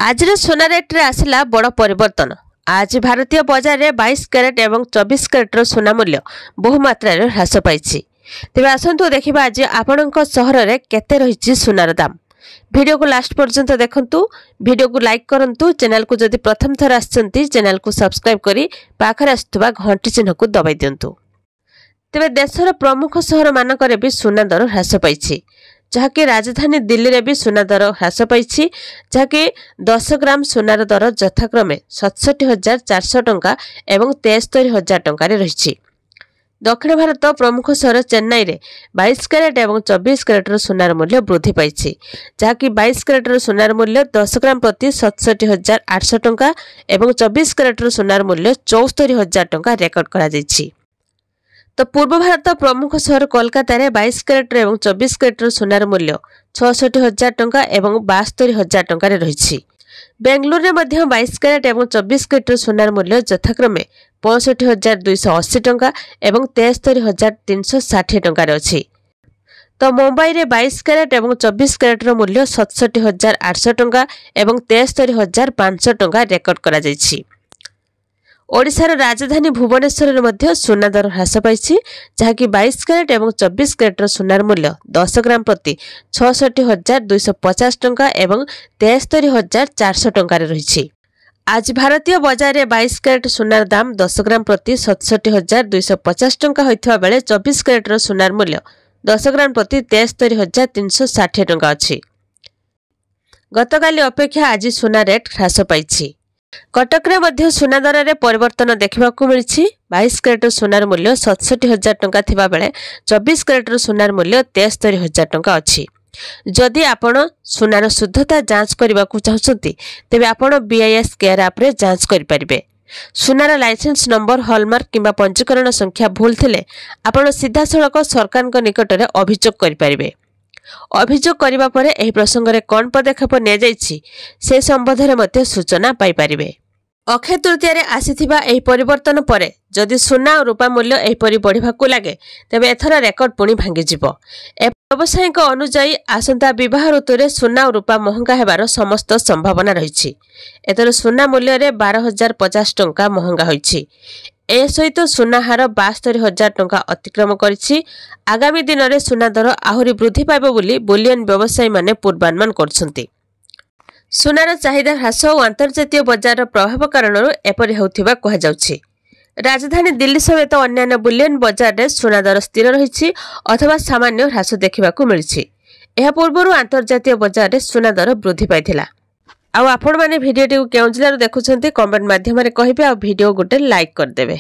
आज सोना रेट रे आसला बड़ परिवर्तन। आज भारतीय बजार में 22 कैरेट एवं 24 कैरेटर सोना मूल्य बहुमात्रा ह्रास पाई। तेज आसतु देखा आज आपण सहर में केते रही सोनार दाम। वीडियो को लास्ट पर्यंत देखंतु। वीडियो को लाइक करंतु। चैनल को जदि प्रथम थर आछंती चैनल को सब्सक्राइब करी पाखरे आसुवा घंटी चिन्ह को दबाई दियंतु। तेज देशर प्रमुख सहर मानकरे भी सोना दर ह्रास पाई, जहाँकि राजधानी दिल्ली रे भी सोना दर ह्रास पाई, जहाँकि 10 ग्राम सोनार दर यथाक्रमे 67,400 टंका एवं 73,000 टंका रही। दक्षिण भारत प्रमुख सहर चेन्नई रे 22 कैरेट एवं 24 कैरेटर सोनार मूल्य वृद्धि पाई, जहाँकि 22 कैरेटर सोनार मूल्य 10 ग्राम प्रति 67,800 टंका एवं 24 कैरेटर सोनार मूल्य 74,000 टंका रेकर्ड करा जायछि। तो पूर्व भारत प्रमुख सहर कोलकाता रे 22 कैरेटर एवं 24 कैरेटर सोनार मूल्य 66,000 टंका एवं 72,000 टंका रही। बेंगलुरु में 22 कैरेट एवं 24 कैरेटर सोनार मूल्य यथाक्रमे 65,280 टंका एवं 73,360 टंका अच्छी। तो मुंबई में 22 कैरेट एवं 24 कैरेटर मूल्य 67,800 टंका एवं 73,500 टंका रेकर्ड करा जायछि। ओडिशार राजधानी भुवनेश्वर में सोना दर ह्रास पाई, जहाँकि 22 कैरेट एवं 24 कैरेटर सोनार मूल्य 10 ग्राम प्रति 66,250 टंका एवं 73,400 टंका रही। आज भारतीय बाजार में 22 कैरेट सोनार दाम 10 ग्राम प्रति 67,250 टंका होइथिबा बेले 24 कैरेटर सोनार मूल्य 10 ग्राम प्रति 73,360 टंका अछि। गतकाली अपेक्षा आज सोना रेट ह्रास पाई। कटक रे मध्य सोना दर रे परिवर्तन देखा मिली। 22 कैरेटर सोनार मूल्य 67,000 टंका थिबा बेले 24 कैरेटर सोनार मूल्य 73,000 टंका अछि। जदि आपण सोनार शुद्धता जांच करने को चाहते तेबे आपण BIS केयर ऐप रे जांच करि परिबे। सोनार लाइसेंस नंबर हॉलमार्क किंबा पंजीकरण संख्या भूल थिले आपण सीधा सड़क सरकार निकट में अभियोग करि परिबे। अभियोग करबा परे एही प्रसंग रे कोन पदक्षेप ने जायछि से संबंध रे मते सूचना पाई परिबे। अक्षय तृतीया रे आसीथिबा एही परिवर्तन परे जदि सोना और रूपा मूल्य एहीपरि बढ़िबाकू लागे तेबे एथर रेकर्ड पुणी भांगी जिवो। व्यवसायिक अनुसायी आसंता विवाह ऋतु रे सोना और रूपा महंगा हेबार समस्त संभावना रही। एथर सोना मूल्य रे 12,050 टंका महंगा होईछि। ए सहित सोना हार 72,000 टंका अतिक्रम करिछि। आगामी दिन में सोना दर आहुरी वृद्धि पाइब बोली बुलियन व्यवसायी माने पूर्वानुमान करछन्ति। सोनार चाहिदा ह्रास और अंतर्जातीय बजार प्रभाव कारण एपरि होउथिबा कहा जाउछि। राजधानी दिल्ली समेत अन्य बुलियन बजार में सोना दर स्थिर रही अथवा सामान्य ह्रास देखा मिली। यह पूर्व अंतर्जातीय बजार में सोना दर वृद्धि पाइथिला। आउ आपण माने भिडियोटी केउ जिल्लार देखुछन्ति कमेंट माध्यम रे कहिबे आ भिडियो गोटे लाइक कर देबे।